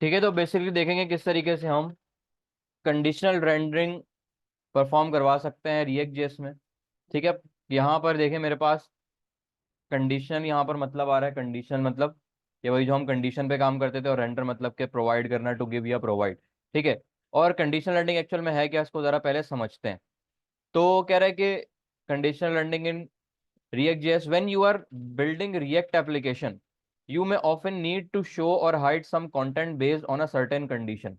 ठीक है, तो बेसिकली देखेंगे किस तरीके से हम कंडीशनल रेंडरिंग परफॉर्म करवा सकते हैं रिएक्ट जेएस में। ठीक है, यहाँ पर देखें मेरे पास कंडीशन यहाँ पर मतलब आ रहा है। कंडीशन मतलब ये वही जो हम कंडीशन पे काम करते थे, और रेंडर मतलब के प्रोवाइड करना, टू गिव या प्रोवाइड। ठीक है, और कंडीशनल रेंडरिंग एक्चुअल में है क्या, इसको जरा पहले समझते हैं। तो कह रहा है कि conditional rendering in React JS, when you are building React application, you may often need to show or hide some content based on a certain condition।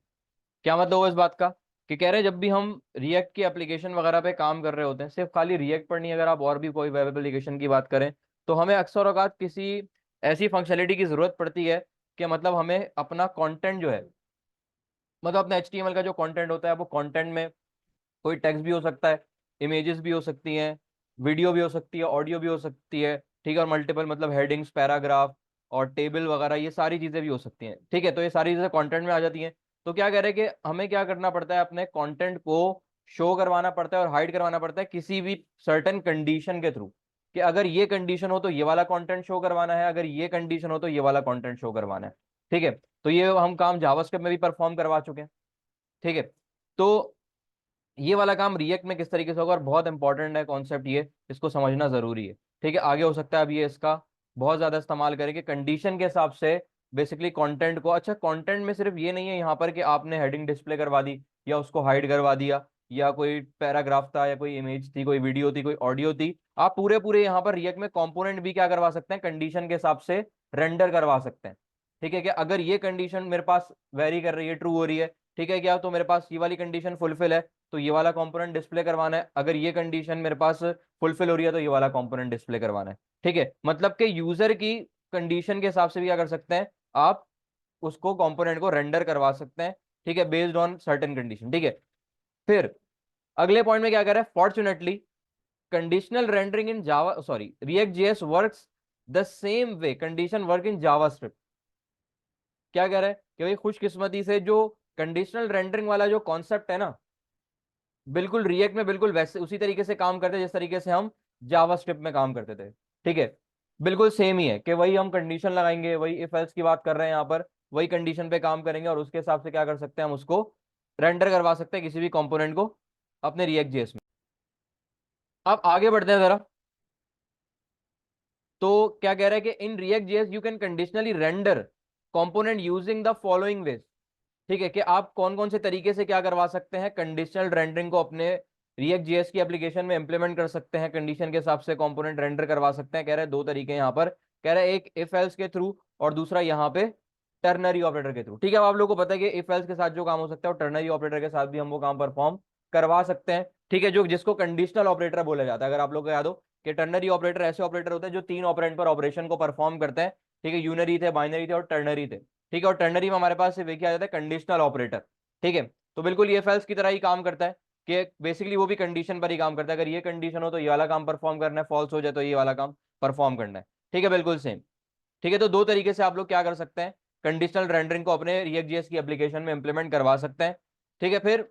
क्या मतलब हुआ इस बात का, कि कह रहे हैं जब भी हम React की एप्लीकेशन वगैरह पे काम कर रहे होते हैं, सिर्फ खाली React पर नहीं, अगर आप और भी कोई वेब एप्लीकेशन की बात करें, तो हमें अक्सर औकात किसी ऐसी फंक्शनलिटी की जरूरत पड़ती है कि मतलब हमें अपना कंटेंट जो है, मतलब अपना HTML का जो कंटेंट होता है, वो कंटेंट में कोई टेक्स्ट भी हो सकता है, इमेजेस भी हो सकती हैं, वीडियो भी हो सकती है, ऑडियो भी हो सकती है। ठीक है, और मल्टीपल मतलब हेडिंग्स, पैराग्राफ और टेबल वगैरह, ये सारी चीजें भी हो सकती हैं। ठीक है, तो ये सारी चीजें कंटेंट में आ जाती हैं। तो क्या कह रहे हैं कि हमें क्या करना पड़ता है, अपने कंटेंट को शो करवाना पड़ता है और हाइड करवाना पड़ता है किसी भी सर्टेन कंडीशन के थ्रू, कि अगर ये कंडीशन हो तो ये वाला कंटेंट शो करवाना है, अगर ये कंडीशन हो तो ये वाला कंटेंट शो करवाना है। ठीक है, तो ये हम काम जावास्क्रिप्ट में भी परफॉर्म करवा चुके हैं। ठीक है, तो ये वाला काम रिएक्ट में किस तरीके से होगा, और बहुत इंपॉर्टेंट है कॉन्सेप्ट ये, इसको समझना जरूरी है। ठीक है, आगे हो सकता है अब ये इसका बहुत ज्यादा इस्तेमाल करेंगे कंडीशन के हिसाब से बेसिकली कंटेंट को। अच्छा, कंटेंट में सिर्फ ये नहीं है यहाँ पर कि आपने हेडिंग डिस्प्ले करवा दी या उसको हाइड करवा दिया, या कोई पैराग्राफ था या कोई इमेज थी, कोई वीडियो थी, कोई ऑडियो थी, आप पूरे पूरे यहाँ पर रिएक्ट में कंपोनेंट भी क्या करवा सकते हैं, कंडीशन के हिसाब से रेंडर करवा सकते हैं। ठीक है, कि अगर ये कंडीशन मेरे पास वेरी कर रही है, ट्रू हो रही है, ठीक है क्या, तो मेरे पास ये वाली कंडीशन फुलफिल है, तो ये वाला कंपोनेंट डिस्प्ले करवाना है। अगर ये कंडीशन मेरे पास फुलफिल हो रही है तो ये वाला कंपोनेंट डिस्प्ले करवाना है। ठीक है, मतलब कि यूजर की कंडीशन के हिसाब से भी क्या कर सकते हैं आप, उसको कंपोनेंट को रेंडर करवा सकते हैं। ठीक है, बेस्ड ऑन सर्टेन कंडीशन। ठीक है, फिर अगले पॉइंट में क्या कर रहा है, fortunately conditional rendering in Java, sorry, react JS works the same way condition work in JavaScript. क्या कह रहा है कि भाई खुशकिस्मती से जो कंडीशनल रेंडरिंग वाला जो कॉन्सेप्ट है ना, बिल्कुल रिएक्ट में बिल्कुल वैसे उसी तरीके से काम करते हैं जिस तरीके से हम जावास्क्रिप्ट में काम करते थे। ठीक है, बिल्कुल सेम ही है कि वही हम कंडीशन लगाएंगे, वही इफ एल्स की बात कर रहे हैं यहाँ पर, वही कंडीशन पे काम करेंगे और उसके हिसाब से क्या कर सकते हैं, हम उसको रेंडर करवा सकते हैं किसी भी कंपोनेंट को अपने रिएक्ट जेएस में। अब आगे बढ़ते हैं जरा। तो क्या कह रहा है कि in React JS you can conditionally render component using the following veg. ठीक है, कि आप कौन कौन से तरीके से क्या करवा सकते हैं, कंडीशनल रेंडरिंग को अपने रिएक्ट जेएस की एप्लीकेशन में इंप्लीमेंट कर सकते हैं, कंडीशन के हिसाब से कंपोनेंट रेंडर करवा सकते हैं। कह रहे हैं दो तरीके यहाँ पर, कह रहे हैं एक इफ एल्स के थ्रू और दूसरा यहाँ पे टर्नरी ऑपरेटर के थ्रू। ठीक है, अब आप लोगों को पता है कि इफ एल्स के साथ जो काम हो सकता है वो टर्नरी ऑपरेटर के साथ भी हम वो काम परफॉर्म करवा सकते हैं। ठीक है, जो जिसको कंडीशनल ऑपरेटर बोला जाता है। अगर आप लोग को याद हो कि टर्नरी ऑपरेटर ऐसे ऑपरेटर होते हैं जो तीन ऑपरेंड पर ऑपरेशन को परफॉर्म करते हैं। ठीक है, यूनरी थे, बाइनरी थे और टर्नरी थे। ठीक है, और टर्नरी में हमारे पास सिर्फ एक ही आ जाता है, कंडीशनल ऑपरेटर। ठीक है, तो बिल्कुल ये फेल्स की तरह ही काम करता है कि बेसिकली वो भी कंडीशन पर ही काम करता है। अगर ये कंडीशन हो तो ये वाला काम परफॉर्म करना है, फॉल्स हो जाए तो ये वाला काम परफॉर्म करना है। ठीक है, बिल्कुल सेम। ठीक है, तो दो तरीके से आप लोग क्या कर सकते हैं, कंडीशनल रेंडरिंग को अपने रिएक्ट जेएस की एप्लीकेशन में इंप्लीमेंट करवा सकते हैं। ठीक है, फिर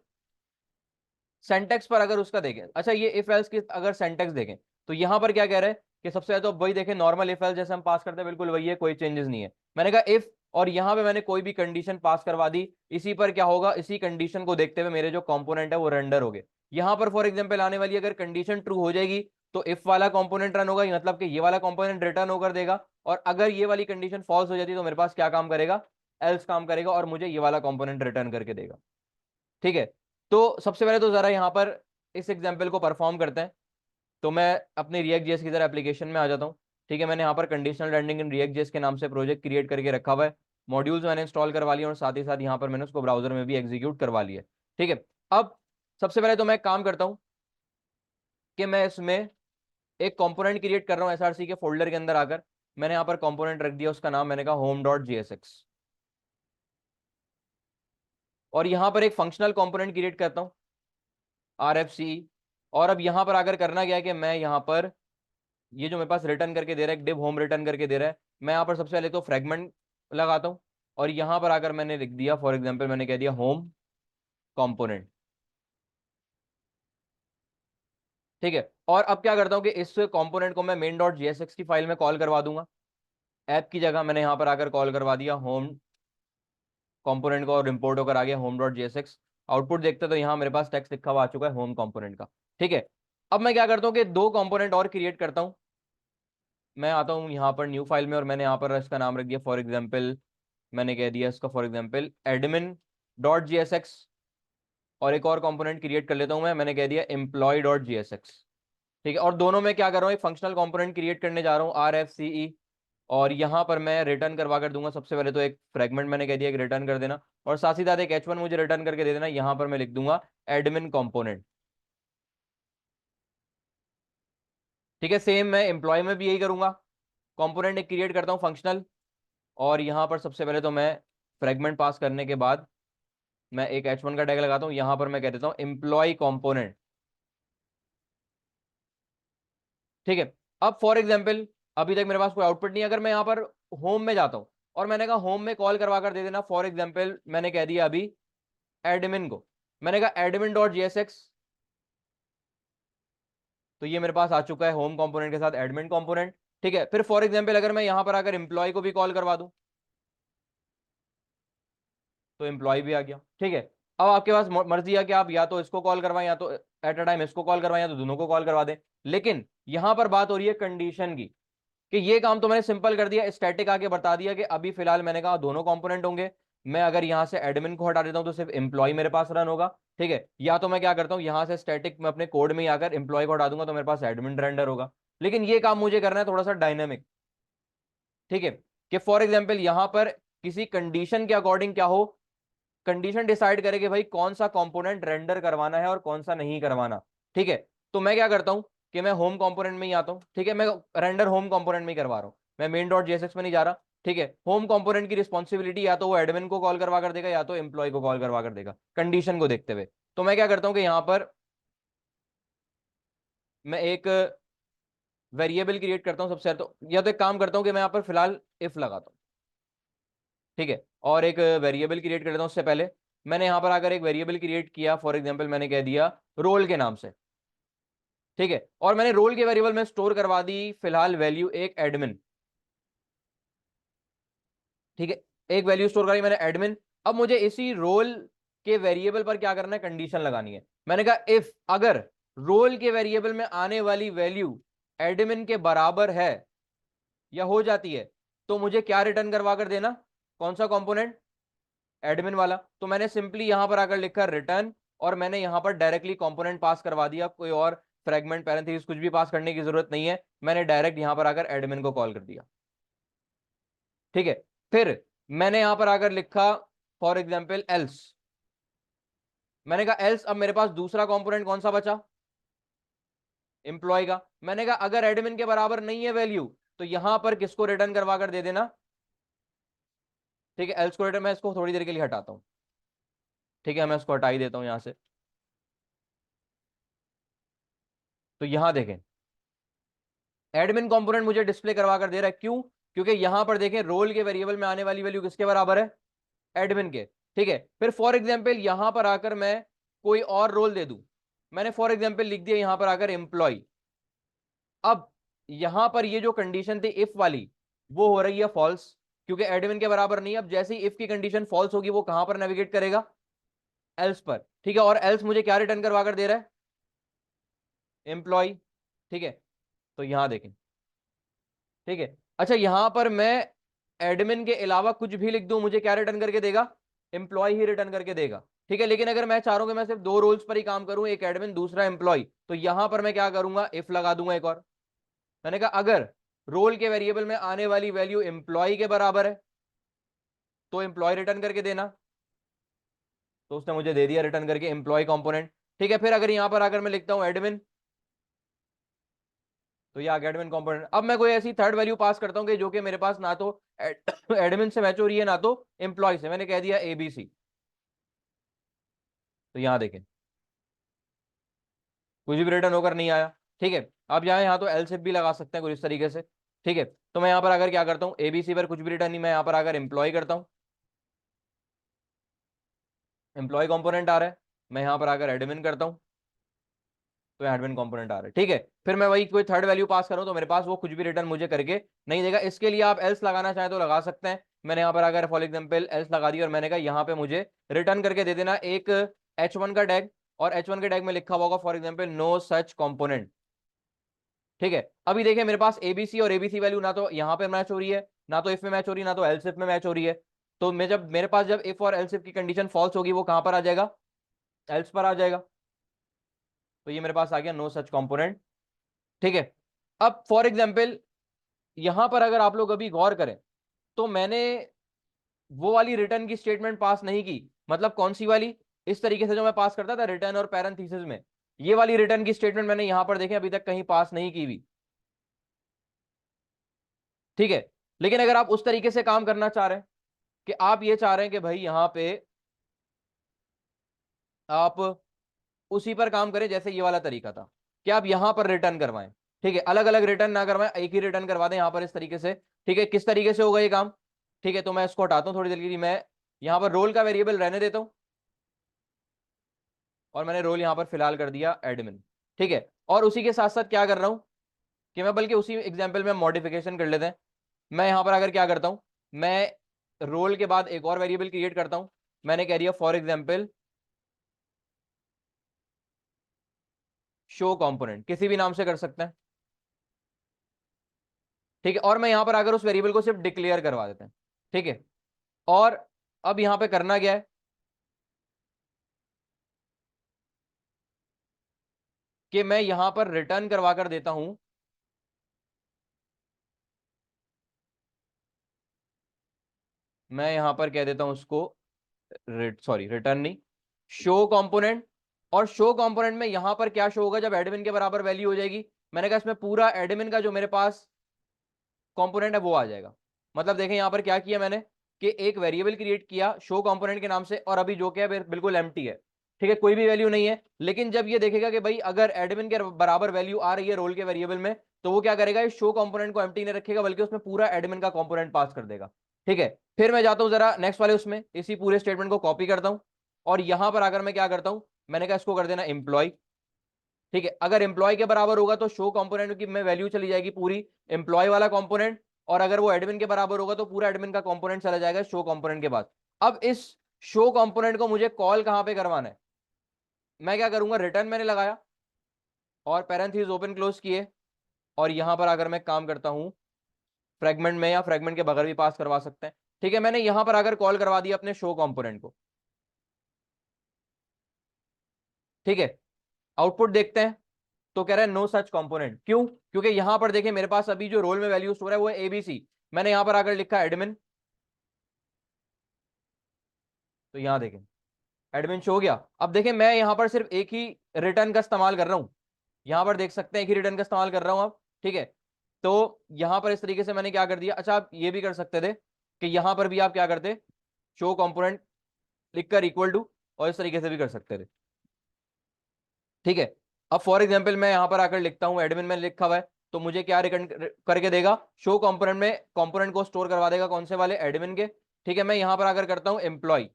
सेंटेक्स पर अगर उसका देखें, अच्छा ये इफ एल्स की अगर सेंटेक्स देखें, तो यहां पर क्या कह रहे हैं कि सबसे ज्यादा तो वही देखें, नॉर्मल इफ एल्स जैसे हम पास करते हैं बिल्कुल वही है, कोई चेंजेस नहीं है। मैंने कहा इफ, और यहां पे मैंने कोई भी कंडीशन पास करवा दी, इसी पर क्या होगा, इसी कंडीशन को देखते हुए मेरे जो कंपोनेंट है वो रेंडर हो गए। यहां पर फॉर एग्जांपल आने वाली अगर कंडीशन ट्रू हो जाएगी तो इफ वाला कंपोनेंट रन होगा, मतलब कि ये वाला कंपोनेंट रिटर्न होकर देगा। और अगर ये वाली कंडीशन फॉल्स हो जाती तो मेरे पास क्या काम करेगा, एल्स काम करेगा और मुझे ये वाला कंपोनेंट रिटर्न करके देगा। ठीक है, तो सबसे पहले तो जरा यहाँ पर इस एग्जाम्पल को परफॉर्म करते हैं। तो मैं अपने रिएक्ट जेएस की तरह एप्लीकेशन में आ जाता हूँ। ठीक है, मैंने यहाँ पर conditional rendering in React JS के नाम से प्रोजेक्ट क्रिएट करके रखा हुआ है। मॉड्यूल्स मैंने इंस्टॉल करवा लिया और साथ ही साथ यहाँ पर मैंने उसको ब्राउजर में भी एग्जीक्यूट करवा लिया। ठीक है, अब सबसे पहले तो मैं काम करता हूँ कि मैं इसमें एक कंपोनेंट क्रिएट कर रहा हूँ एसआरसी के फोल्डर के अंदर आकर। मैंने यहाँ पर कंपोनेंट रख दिया, उसका नाम मैंने कहा home.jsx, और यहाँ पर एक फंक्शनल कंपोनेंट क्रिएट करता हूँ RFC। और अब यहाँ पर आकर करना क्या है कि मैं यहाँ पर ये जो मेरे पास रिटर्न करके दे रहा है, एक डिव होम रिटर्न करके दे रहा है, मैं यहाँ पर सबसे पहले तो फ्रेगमेंट लगाता हूँ। और यहाँ पर आकर मैंने लिख दिया, फॉर एग्जांपल मैंने कह दिया होम कंपोनेंट। ठीक है, और अब क्या करता हूँ कि इस कंपोनेंट को मैं main.jsx की फाइल में कॉल करवा दूंगा। ऐप की जगह मैंने यहाँ पर आकर कॉल करवा दिया होम कंपोनेंट का और इंपोर्ट होकर आ गया होम डॉट जेएसएक्स। आउटपुट देखते तो यहाँ मेरे पास टेक्स्ट लिखा हुआ आ चुका है होम कंपोनेंट का। ठीक है, अब मैं क्या करता हूँ कि दो कंपोनेंट और क्रिएट करता हूँ। मैं आता हूँ यहाँ पर न्यू फाइल में और मैंने यहाँ पर इसका नाम रख दिया फॉर एग्जाम्पल, मैंने कह दिया इसका for example admin dot GSX. और एक और कंपोनेंट क्रिएट कर लेता हूँ मैंने कह दिया एम्प्लॉय डॉट जीएसएक्स। ठीक है, और दोनों में क्या कर रहा हूँ, एक फंक्शनल कंपोनेंट क्रिएट करने जा रहा हूँ आर एफ सी ई। और यहाँ पर मैं रिटर्न करवा कर दूंगा सबसे पहले तो एक फ्रेगमेंट मैंने कह दिया एक रिटर्न कर देना, और साथ ही साथ एक H1 मुझे रिटर्न करके दे देना। यहाँ पर मैं लिख दूंगा एडमिन कंपोनेंट। ठीक है, सेम मैं एम्प्लॉय में भी यही करूंगा, कंपोनेंट एक क्रिएट करता हूँ फंक्शनल, और यहाँ पर सबसे पहले तो मैं फ्रेगमेंट पास करने के बाद मैं एक H1 का टैग लगाता हूँ, यहाँ पर मैं कह देता हूँ एम्प्लॉय कंपोनेंट। ठीक है, अब फॉर एग्जाम्पल अभी तक मेरे पास कोई आउटपुट नहीं है। अगर मैं यहाँ पर होम में जाता हूँ और मैंने कहा होम में कॉल करवा कर दे देना, फॉर एग्जाम्पल मैंने कह दिया अभी एडमिन को, मैंने कहा एडमिन डॉट जीएसएक्स, तो ये मेरे पास आ चुका है होम कंपोनेंट के साथ एडमिन कंपोनेंट। ठीक है, फिर फॉर एग्जाम्पल अगर मैं यहाँ पर आकर एम्प्लॉय को भी कॉल करवा दूं तो एम्प्लॉय भी आ गया। ठीक है, अब आपके पास मर्जी है कि आप या तो इसको कॉल करवाएं या तो एट अ टाइम इसको कॉल करवाएं या तो दोनों को कॉल करवा दें। लेकिन यहां पर बात हो रही है कंडीशन की, कि ये काम तो मैंने सिंपल कर दिया, स्टैटिक आके बता दिया कि अभी फिलहाल मैंने कहा दोनों कंपोनेंट होंगे। मैं अगर यहां से एडमिन को हटा देता हूं तो सिर्फ एम्प्लॉय मेरे पास रन होगा। ठीक है, या तो मैं क्या करता हूं यहां से स्टैटिक में अपने कोड में ही आकर एम्प्लॉय को हटा दूंगा तो मेरे पास एडमिन रेंडर होगा। लेकिन ये काम मुझे करना है थोड़ा सा डायनेमिक। ठीक है, कि फॉर एग्जाम्पल यहां पर किसी कंडीशन के अकॉर्डिंग क्या हो, कंडीशन डिसाइड करे कि भाई कौन सा कंपोनेंट रेंडर करवाना है और कौन सा नहीं करवाना। ठीक है, तो मैं क्या करता हूं कि मैं होम कंपोनेंट में ही आता हूं। ठीक है, मैं रेंडर होम कंपोनेंट में ही करवा रहा हूं, मैं मेन डॉट जेएसएक्स में नहीं जा रहा। ठीक है, होम कंपोनेंट की रिस्पॉन्सिबिलिटी या तो वो एडमिन को कॉल करवा कर देगा या तो एम्प्लॉय को कॉल करवा कर देगा कंडीशन को देखते हुए। तो मैं क्या करता हूं कि यहां पर मैं एक वेरिएबल क्रिएट करता हूं सबसे पहले तो, या तो एक काम करता हूं कि मैं यहां पर फिलहाल इफ लगाता हूं। ठीक है, और एक वेरिएबल क्रिएट कर देता हूं। उससे पहले मैंने यहां पर अगर एक वेरिएबल क्रिएट किया फॉर एग्जांपल मैंने कह दिया रोल के नाम से। ठीक है, और मैंने रोल के वेरिएबल में स्टोर करवा दी फिलहाल वैल्यू एक एडमिन। ठीक है, एक वैल्यू स्टोर करी मैंने एडमिन। अब मुझे इसी रोल के वेरिएबल पर क्या करना है, कंडीशन लगानी है। मैंने कहा इफ अगर रोल के वेरिएबल में आने वाली वैल्यू एडमिन के बराबर है या हो जाती है तो मुझे क्या रिटर्न करवा कर देना, कौन सा कंपोनेंट, एडमिन वाला। तो मैंने सिंपली यहां पर आकर लिखा रिटर्न, और मैंने यहां पर डायरेक्टली कंपोनेंट पास करवा दिया, कोई और फ्रेगमेंट पैरेंथेसिस कुछ भी पास करने की जरूरत नहीं है, मैंने डायरेक्ट यहां पर आकर एडमिन को कॉल कर दिया। ठीक है, फिर मैंने यहां पर आकर लिखा फॉर एग्जाम्पल एल्स। मैंने कहा एल्स, अब मेरे पास दूसरा कंपोनेंट कौन सा बचा, एम्प्लॉय का। मैंने कहा अगर एडमिन के बराबर नहीं है वैल्यू तो यहां पर किसको रिटर्न करवा कर दे देना। ठीक है, एल्स को रिटर्न, मैं इसको थोड़ी देर के लिए हटाता हूं। ठीक है, मैं इसको हटा ही देता हूं यहां से। तो यहां देखें एडमिन कंपोनेंट मुझे डिस्प्ले करवा कर दे रहा है, क्यों, क्योंकि यहां पर देखें रोल के वेरिएबल में आने वाली वैल्यू किसके बराबर है, एडमिन के। ठीक है, फिर फॉर एग्जांपल यहां पर आकर मैं कोई और रोल दे दूं, मैंने फॉर एग्जांपल लिख दिया यहां पर आकर एम्प्लॉय। अब यहां पर ये जो कंडीशन थी इफ वाली वो हो रही है फॉल्स, क्योंकि एडमिन के बराबर नहीं। अब जैसे ही इफ की कंडीशन फॉल्स होगी वो कहां पर नेविगेट करेगा, एल्स पर। ठीक है, और एल्स मुझे क्या रिटर्न करवा कर दे रहा है, एम्प्लॉय। ठीक है, तो यहां देखें। ठीक है, अच्छा यहां पर मैं एडमिन के अलावा कुछ भी लिख दूं मुझे क्या रिटर्न करके देगा, एम्प्लॉय ही रिटर्न करके देगा। ठीक है, लेकिन अगर मैं चाह रहा हूं कि मैं सिर्फ दो रोल्स पर ही काम करूं, एक एडमिन दूसरा एम्प्लॉय, तो यहां पर मैं क्या करूंगा, इफ लगा दूंगा एक और। मैंने कहा अगर रोल के वेरिएबल में आने वाली वैल्यू एम्प्लॉय के बराबर है तो एम्प्लॉय रिटर्न करके देना, तो उसने मुझे दे दिया रिटर्न करके एम्प्लॉय कंपोनेंट। ठीक है, फिर अगर यहां पर आकर मैं लिखता हूं एडमिन, तो ये आ गया एडमिन कंपोनेंट। अब मैं कोई ऐसी थर्ड वैल्यू पास करता हूं कि जो कि मेरे पास ना तो एडमिन से मैच हो रही है ना तो एम्प्लॉय से, मैंने कह दिया एबीसी। तो यहां देखें कुछ भी रिटर्न होकर नहीं आया। ठीक है, अब यहाँ तो एल भी लगा सकते हैं कुछ इस तरीके से। ठीक है, तो मैं यहाँ पर अगर क्या करता हूँ एबीसी पर कुछ भी रिटर्न नहीं, मैं यहाँ पर अगर एम्प्लॉय करता हूँ, एम्प्लॉय कंपोनेंट आ रहा है। मैं यहाँ पर अगर एडमिन करता हूँ तो एडमिन कंपोनेंट आ रहा है। ठीक है, फिर मैं वही कोई थर्ड वैल्यू पास करूँ तो मेरे पास वो कुछ भी रिटर्न मुझे करके नहीं देगा। इसके लिए आप एल्स लगाना चाहें तो लगा सकते हैं, मैंने यहाँ पर अगर फॉर एग्जाम्पल एल्स लगा दिया और मैंने कहा यहाँ पे मुझे रिटर्न करके दे देना एक H1 का टैग, और H1 के टैग में लिखा हुआ होगा for example no such component. ठीक है, अभी देखिए मेरे पास एबीसी और एबीसी वैल्यू ना तो यहाँ पे मैच हो रही है, ना तो इफ में मैच हो रही है, ना तो एल्स इफ में मैच हो रही है। तो मैं जब मेरे पास जब इफ और एल्स इफ की कंडीशन फॉल्स होगी वो कहां पर आ जाएगा, एल्स पर आ जाएगा। तो ये मेरे पास आ गया नो सच कंपोनेंट। ठीक है, अब फॉर एग्जाम्पल यहां पर अगर आप लोग अभी गौर करें तो मैंने वो वाली रिटर्न की स्टेटमेंट पास नहीं की। मतलब कौन सी वाली, इस तरीके से जो मैं पास करता था रिटर्न और पैरेंथेसिस में, ये वाली रिटर्न की स्टेटमेंट मैंने यहां पर देखें अभी तक कहीं पास नहीं की हुई। ठीक है, लेकिन अगर आप उस तरीके से काम करना चाह रहे हैं कि आप ये चाह रहे हैं कि भाई यहां पे आप उसी पर काम करें जैसे ये वाला तरीका था कि आप यहां पर रिटर्न करवाएं। ठीक है, अलग अलग रिटर्न ना करवाएं, एक ही रिटर्न करवा दें यहां पर इस तरीके से। ठीक है, किस तरीके से होगा ये काम। ठीक है, तो मैं इसको हटाता हूं थोड़ी देर के लिए, मैं यहां पर रोल का वेरिएबल रहने देता हूं और मैंने रोल यहां पर फिलहाल कर दिया एडमिन। ठीक है, और उसी के साथ साथ क्या कर रहा हूं कि मैं बल्कि उसी एग्जाम्पल में मॉडिफिकेशन कर लेते हैं। मैं यहां पर अगर क्या करता हूं, मैं रोल के बाद एक और वेरिएबल क्रिएट करता हूं। मैंने कह दिया फॉर एग्जाम्पल शो कंपोनेंट, किसी भी नाम से कर सकते हैं। ठीक है, और मैं यहां पर अगर उस वेरिएबल को सिर्फ डिक्लेयर करवा देते हैं। ठीक है, और अब यहां पे करना क्या है कि मैं यहां पर रिटर्न करवा कर देता हूं, मैं यहां पर कह देता हूं उसको सॉरी रिटर्न नहीं, शो कंपोनेंट। और शो कंपोनेंट में यहां पर क्या शो होगा जब एडमिन के बराबर वैल्यू हो जाएगी, मैंने कहा इसमें पूरा एडमिन का जो मेरे पास कंपोनेंट है वो आ जाएगा। मतलब देखें यहां पर क्या किया मैंने कि एक वेरिएबल क्रिएट किया शो कंपोनेंट के नाम से, और अभी जो क्या है बिल्कुल एम्प्टी है। ठीक है, कोई भी वैल्यू नहीं है। लेकिन जब ये देखेगा कि भाई अगर एडमिन के बराबर वैल्यू आ रही है रोल के वेरिएबल में, तो वो क्या करेगा, इस शो कंपोनेंट को एम्प्टी नहीं रखेगा बल्कि उसमें पूरा एडमिन का कंपोनेंट पास कर देगा। ठीक है, फिर मैं जाता हूं जरा नेक्स्ट वाले उसमें, इसी पूरे स्टेटमेंट को कॉपी करता हूं और यहां पर आकर मैं क्या करता हूं, मैंने कहा इसको कर देना एम्प्लॉय। ठीक है, अगर एम्प्लॉय के बराबर होगा तो शो कंपोनेंट की में वैल्यू चली जाएगी पूरी एम्प्लॉय वाला कंपोनेंट, और अगर वो एडमिन के बराबर होगा तो पूरा एडमिन का कंपोनेंट चला जाएगा शो कंपोनेंट के बाद। अब इस शो कंपोनेंट को मुझे कॉल कहां पे करवाना है, मैं क्या करूंगा, रिटर्न मैंने लगाया और पैरेंथेसिस ओपन क्लोज किए, और यहां पर अगर मैं काम करता हूं फ्रेगमेंट में या फ्रेगमेंट के बगैर भी पास करवा सकते हैं। ठीक है, मैंने यहां पर अगर कॉल करवा दिया अपने शो कंपोनेंट को। ठीक है, आउटपुट देखते हैं तो कह रहा है नो सच कंपोनेंट। क्यों, क्योंकि यहां पर देखें मेरे पास अभी जो रोल में वैल्यू स्टोर है वो है एबीसी। मैंने यहां पर आकर लिखा एडमिन, तो यहां देखें एडमिन शो हो गया। अब देखें मैं यहां पर सिर्फ एक ही रिटर्न का इस्तेमाल कर रहा हूं, यहां पर देख सकते हैं एक ही रिटर्न का इस्तेमाल कर रहा हूं अब। ठीक है, तो यहां पर इस तरीके से मैंने क्या कर दिया। अच्छा, आप ये भी कर सकते थे कि यहां पर भी आप क्या करते, शो कंपोनेंट लिखकर इक्वल टू, और इस तरीके से भी कर सकते थे। ठीक है, अब फॉर एग्जाम्पल मैं यहां पर आकर लिखता हूं एडमिन में लिखा हुआ है, तो मुझे क्या रिटर्न करके देगा, शो कंपोनेंट में कंपोनेंट को स्टोर करवा देगा कौन से वाले, एडमिन के। ठीक है, मैं यहां पर आकर करता हूं एम्प्लॉय,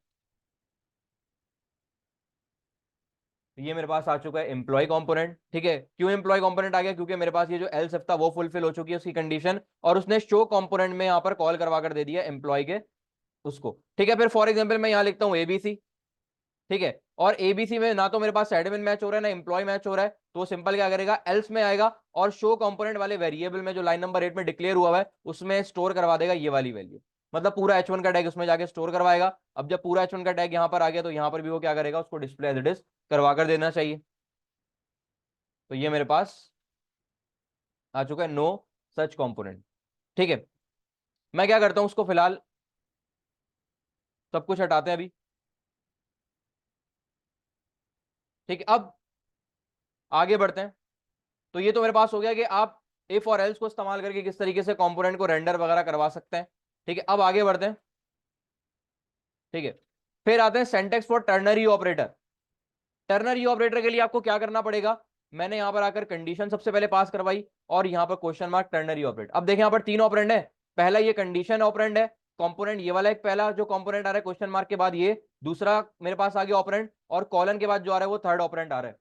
ये मेरे पास आ चुका है एम्प्लॉय कंपोनेंट। ठीक है, क्यों एम्प्लॉय कंपोनेंट आ गया, क्योंकि मेरे पास ये जो एल्स इफ था वो फुलफिल हो चुकी है उसकी कंडीशन, और उसने शो कंपोनेंट में यहां पर कॉल करवा कर दे दिया एम्प्लॉय के उसको। ठीक है, फिर फॉर एग्जाम्पल मैं यहां लिखता हूं एबीसी। ठीक है, और एबीसी में ना तो मेरे पास एडमिन मैच हो रहा है ना एम्प्लॉय मैच हो रहा है, तो सिंपल क्या करेगा, एल्स में आएगा और शो कंपोनेंट वाले वेरिएबल में जो लाइन नंबर 8 में डिक्लेयर हुआ है उसमें स्टोर करवा देगा ये वाली वैल्यू। मतलब पूरा H1 का टैग उसमें जाके स्टोर करवाएगा। अब जब पूरा H1 का टैग यहां पर आ गया तो यहां पर भी वो क्या करेगा, उसको डिस्प्ले एज इट इज करवा कर देना चाहिए। तो ये मेरे पास आ चुका है नो सच कंपोनेंट। ठीक है, मैं क्या करता हूं उसको फिलहाल सब कुछ हटाते हैं अभी। ठीक है, अब आगे बढ़ते हैं। तो ये तो मेरे पास हो गया कि आप इफ और एल्स को इस्तेमाल करके किस तरीके से कंपोनेंट को रेंडर वगैरह करवा सकते हैं। ठीक है, अब आगे बढ़ते हैं। ठीक है, फिर आते हैं syntax for ternary operator. Ternary operator के लिए आपको क्या करना पड़ेगा, मैंने यहां पर आकर कंडीशन सबसे पहले पास करवाई और यहां पर क्वेश्चन मार्क टर्नरी ऑपरेटर। अब देखें यहां पर तीन ऑपरेंड है, पहला ये कंडीशन ऑपरेंड है, कंपोनेंट ये वाला एक पहला जो कंपोनेंट आ रहा है क्वेश्चन मार्क के बाद, ये दूसरा मेरे पास आ गया ऑपरेंड, और कॉलन के बाद जो आ रहा है वो थर्ड ऑपरेंड आ रहा है।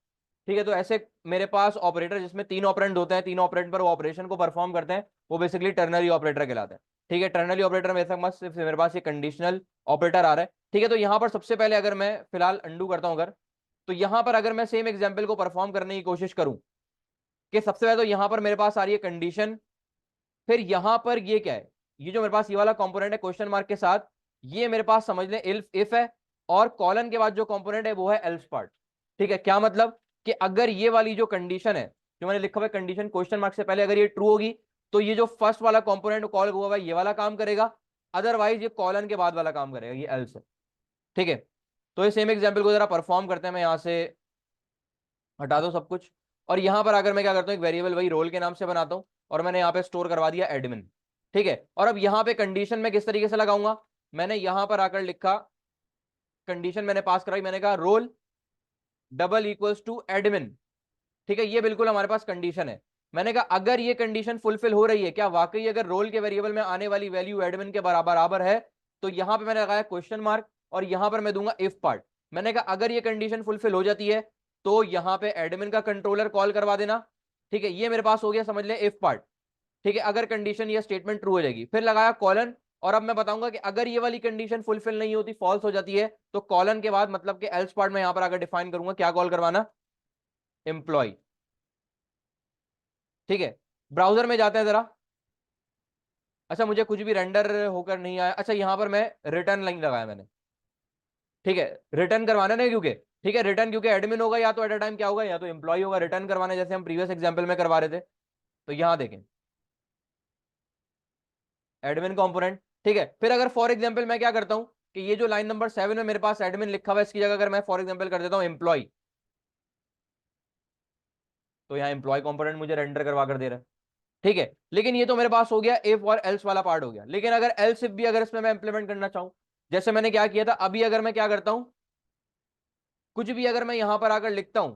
ठीक है, तो ऐसे मेरे पास ऑपरेटर जिसमें तीन ऑपरेंड होते हैं, तीन ऑपरेंड पर वो ऑपरेशन को परफॉर्म करते हैं, वो बेसिकली टर्नरी ऑपरेटर कहलाते हैं। ठीक है, टर्नरी ऑपरेटर में ऐसा मत, सिर्फ मेरे पास ये कंडीशनल ऑपरेटर आ रहा है। ठीक है, तो यहां पर सबसे पहले अगर मैं फिलहाल अंडू करता हूं अगर, तो यहां पर अगर मैं सेम एग्जांपल को परफॉर्म करने की कोशिश करूं, कि सबसे पहले तो यहां पर मेरे पास आ रही है कंडीशन, फिर यहां पर ये क्या है, ये जो मेरे पास ये वाला कंपोनेंट है क्वेश्चन मार्क के साथ, ये मेरे पास समझ लें इफ है, और कॉलन के बाद जो कंपोनेंट है वो है एल्स पार्ट। ठीक है, क्या मतलब कि अगर ये वाली जो कंडीशन है, जो मैंने लिखा हुआ है कंडीशन क्वेश्चन मार्क से पहले, अगर ये ट्रू होगी तो ये जो फर्स्ट वाला कंपोनेंट कॉल हुआ है ये वाला काम करेगा, अदरवाइज ये कॉलन के बाद वाला काम करेगा, ये एल्स है। ठीक है, तो ये सेम एग्जांपल को जरा परफॉर्म करते हैं। मैं यहां से हटा दो सब कुछ, और यहां पर अगर मैं क्या करता हूं, एक वेरिएबल वही रोल के नाम से बनाता हूं, और मैंने यहां पे स्टोर करवा दिया एडमिन। ठीक है, और अब यहां पे कंडीशन में किस तरीके से लगाऊंगा, मैंने यहां पर आकर लिखा, कंडीशन मैंने पास कराई, मैंने कहा role double equals to admin. ठीक है, ये बिल्कुल हमारे पास कंडीशन है। मैंने कहा अगर ये कंडीशन फुलफिल हो रही है, क्या वाकई अगर रोल के वेरिएबल में आने वाली वैल्यू एडमिन के बराबर है, तो यहां पे मैंने लगाया क्वेश्चन मार्क, और यहां पर मैं दूंगा इफ पार्ट। मैंने कहा अगर ये कंडीशन फुलफिल हो जाती है तो यहां पे एडमिन का कंट्रोलर कॉल करवा देना। ठीक है, ये मेरे पास हो गया, समझ ले इफ पार्ट। ठीक है, अगर कंडीशन ये स्टेटमेंट ट्रू हो जाएगी, फिर लगाया कॉलन, और अब मैं बताऊंगा कि अगर ये वाली कंडीशन फुलफिल नहीं होती, फॉल्स हो जाती है, तो कॉलन के बाद मतलब कि एल्स पार्ट में यहां पर अगर डिफाइन करूंगा क्या कॉल करवाना, एम्प्लॉय। ठीक है, ब्राउजर में जाते हैं जरा। अच्छा, मुझे कुछ भी रेंडर होकर नहीं आया। अच्छा, यहां पर मैं रिटर्न लाइन लगाया मैंने। ठीक है, रिटर्न करवाना नहीं, क्योंकि ठीक है, रिटर्न क्योंकि एडमिन होगा, या तो एट अ टाइम क्या होगा, या तो एम्प्लॉय होगा, रिटर्न करवाना जैसे हम प्रीवियस एग्जांपल में करवा रहे थे। तो यहां देखें एडमिन कंपोनेंट। ठीक है, फिर अगर फॉर एग्जांपल मैं क्या करता हूं कि ये जो लाइन नंबर 7 में मेरे पास एडमिन लिखा हुआ है, इसकी जगह अगर मैं फॉर एग्जांपल कर देता हूं एम्प्लॉय, तो यहाँ एम्प्लॉय कंपोनेंट मुझे रेंडर करवा कर दे रहा है। ठीक है, लेकिन ये तो मेरे पास हो गया इफ और एल्स वाला पार्ट हो गया, लेकिन अगर एल्स इफ भी अगर इसमें मैं इंप्लीमेंट करना चाहूं, जैसे मैंने क्या किया था, अभी अगर मैं क्या करता हूं, कुछ भी अगर मैं यहां पर आकर लिखता हूं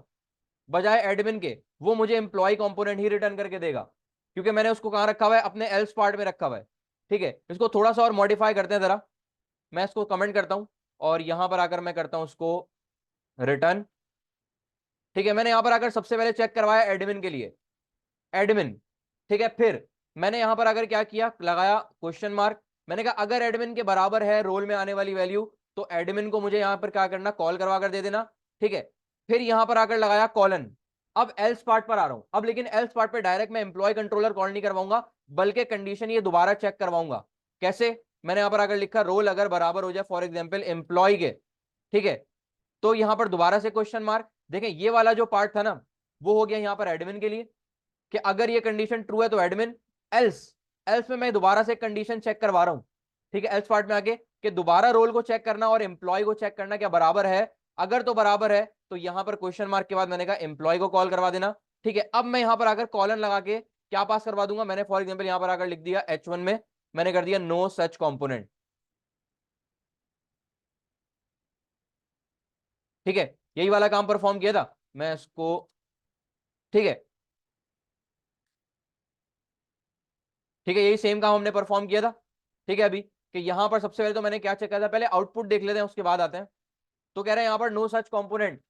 बजाय एडमिन के, वो मुझे एम्प्लॉय कंपोनेंट ही रिटर्न करके देगा, क्योंकि मैंने उसको कहां रखा हुआ है, अपने एल्स पार्ट में रखा हुआ है। ठीक है, इसको थोड़ा सा और मॉडिफाई करते हैं जरा। मैं इसको कमेंट करता हूं, और यहां पर आकर मैं करता हूं उसको रिटर्न। ठीक है, मैंने यहां पर आकर सबसे पहले चेक करवाया एडमिन के लिए, एडमिन। ठीक है, फिर मैंने यहां पर अगर क्या किया, लगाया क्वेश्चन मार्क। मैंने कहा अगर एडमिन के बराबर है रोल में आने वाली वैल्यू, तो एडमिन को मुझे यहां पर क्या करना, कॉल करवा कर दे देना। ठीक है, फिर यहां पर आकर लगाया कॉलन। अब एल्स पार्ट पर आ रहा हूं, अब लेकिन एल्स पार्ट पर डायरेक्ट मैं एम्प्लॉय कंट्रोलर कॉल नहीं करवाऊंगा, बल्कि कंडीशन ये दोबारा चेक करवाऊंगा। कैसे, मैंने यहां पर आकर लिखा रोल अगर बराबर हो जाए फॉर एग्जाम्पल एम्प्लॉय के। ठीक है, तो यहां पर दोबारा से क्वेश्चन मार्क। देखें ये वाला जो पार्ट था ना, वो हो गया यहां पर एडमिन के लिए, कि अगर ये कंडीशन ट्रू है तो एडमिन, एल्स, एल्स में मैं दोबारा से कंडीशन चेक करवा रहा हूं। ठीक है, एल्स पार्ट में आके कि दोबारा रोल को चेक करना और एम्प्लॉय को चेक करना क्या बराबर है, अगर तो बराबर है तो यहां पर क्वेश्चन मार्क के बाद मैंने कहा एम्प्लॉय को कॉल करवा देना। ठीक है, अब मैं यहां पर आकर कॉलन लगा के क्या पास करवा दूंगा, मैंने फॉर एग्जाम्पल यहां पर आकर लिख दिया H1 में, मैंने कर दिया नो सच कॉम्पोनेंट। ठीक है, यही वाला काम परफॉर्म किया था मैं इसको। ठीक है, ठीक है, यही सेम काम हमने परफॉर्म किया था। ठीक है, अभी कि यहां पर सबसे पहले तो मैंने क्या चेक किया था, पहले आउटपुट देख लेते हैं उसके बाद आते हैं। तो कह रहे हैं यहां पर नो सच कंपोनेंट।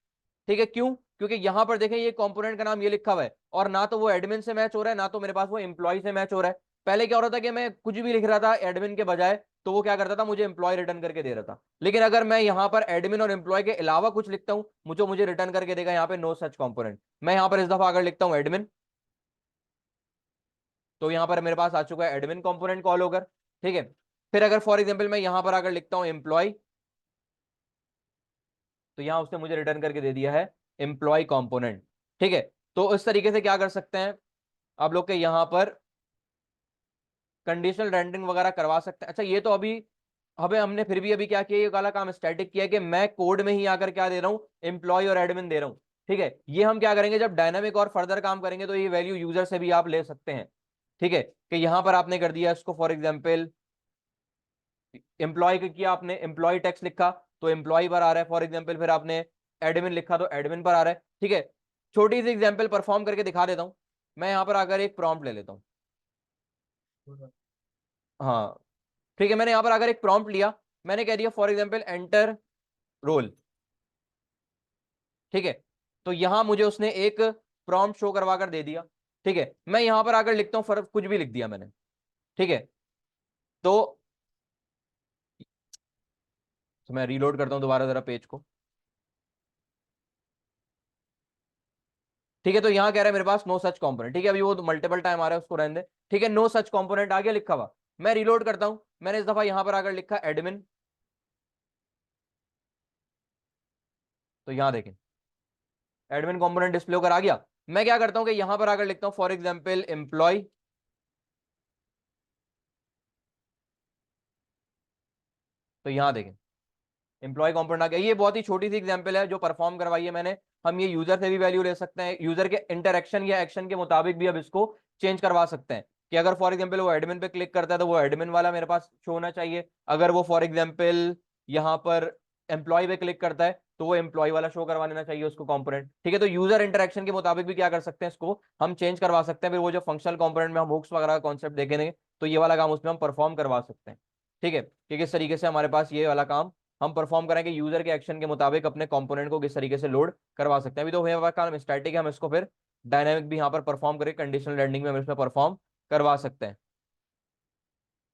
ठीक है, क्यों, क्योंकि यहां पर देखें ये कंपोनेंट का नाम ये लिखा हुआ है, और ना तो वो एडमिन से मैच हो रहा है, ना तो मेरे पास वो एम्प्लॉय से मैच हो रहा है। पहले क्या हो रहा था कि मैं कुछ भी लिख रहा था एडमिन के बजाय, तो वो क्या करता था, मुझे एम्प्लॉय रिटर्न करके दे रहा था। लेकिन अगर मैं यहाँ पर एडमिन और एम्प्लॉय के अलावा कुछ लिखता हूँ, मुझे मुझे रिटर्न करके देगा यहाँ पे नो सच कंपोनेंट। मैं यहाँ पर इस दफा अगर लिखता हूँ एडमिन, तो यहां पर मेरे पास आ चुका है एडमिन कंपोनेंट कॉल होकर। ठीक है, फिर अगर फॉर एग्जांपल मैं यहां पर अगर लिखता हूं एम्प्लॉय, तो यहां उसने मुझे रिटर्न करके दे दिया है एम्प्लॉय कंपोनेंट। ठीक है, तो इस तरीके से क्या कर सकते हैं आप लोग के यहां पर कंडीशनल रेंडरिंग वगैरह करवा सकते हैं। अच्छा, ये तो अभी हमें हमने फिर भी अभी क्या किया, ये वाला काम स्टैटिक किया कि मैं कोड में ही आकर क्या दे रहा हूं, एम्प्लॉय और एडमिन दे रहा हूं। ठीक है, ये हम क्या करेंगे जब डायनामिक और फर्दर काम करेंगे, तो ये वैल्यू यूजर से भी आप ले सकते हैं। ठीक है, कि यहां पर आपने कर दिया इसको फॉर एग्जाम्पल एम्प्लॉय किया, आपने एम्प्लॉय टेक्स्ट लिखा तो एम्प्लॉय पर आ रहा है फॉर एग्जांपल, फिर आपने एडमिन लिखा तो एडमिन पर आ रहा है। ठीक है, छोटी सी एग्जांपल परफॉर्म करके दिखा देता हूं। मैं यहां पर आकर एक प्रॉम्प्ट ले लेता हूं। हाँ, ठीक है, मैंने यहां पर अगर एक प्रॉम्प्ट लिया, मैंने कह दिया फॉर एग्जांपल एंटर रोल। ठीक है, तो यहां मुझे उसने एक प्रॉम्प्ट शो करवा कर दे दिया। ठीक है, मैं यहां पर आकर लिखता हूं, फर्क कुछ भी लिख दिया मैंने। ठीक है, तो मैं रीलोड करता हूं दोबारा जरा पेज को। ठीक है, तो यहां कह रहा है मेरे पास नो सच कंपोनेंट। ठीक है, अभी वो मल्टीपल टाइम आ रहा है, उसको रहने दे। ठीक है, नो सच कंपोनेंट आ गया लिखा हुआ। मैं रीलोड करता हूं, मैंने इस दफा यहां पर आकर लिखा एडमिन। तो यहां देखें एडमिन कंपोनेंट डिस्प्ले होकर आ गया। मैं क्या करता हूं कि यहां पर आकर लिखता हूं फॉर एग्जाम्पल एम्प्लॉय। तो यहां देखें एम्प्लॉय कंपोनेंट आ गया। ये बहुत ही छोटी सी एग्जांपल है जो परफॉर्म करवाई है मैंने। हम ये यूजर से भी वैल्यू ले सकते हैं, यूजर के इंटरक्शन या एक्शन के मुताबिक भी अब इसको चेंज करवा सकते हैं कि अगर फॉर एग्जांपल वो एडमिन पे क्लिक करता है तो वो एडमिन वाला मेरे पास शो होना चाहिए। अगर वो फॉर एग्जांपल यहाँ पर एम्प्लॉय पे क्लिक करता है तो वो एम्प्लॉय वाला शो करवा लेना चाहिए उसको कंपोनेंट। ठीक है, तो यूजर इंटरक्शन के मुताबिक भी क्या कर सकते हैं, इसको हम चेंज करवा सकते हैं। फिर वो जो फंक्शनल कंपोनेंट में हम हुक्स वगैरह का कॉन्सेप्ट देखेंगे तो ये वाला काम उसमें हम परफॉर्म करवा सकते हैं। ठीक है, कि किस तरीके से हमारे पास ये वाला काम हम परफॉर्म करेंगे, यूजर के एक्शन के मुताबिक अपने कंपोनेंट को किस तरीके से लोड करवा सकते हैं। अभी तो हुआ हुआ काम स्टैटिक है, हम इसको फिर डायनामिक भी यहाँ पर परफॉर्म करके कंडीशनल लर्निंग में हम इसमें परफॉर्म करवा सकते हैं।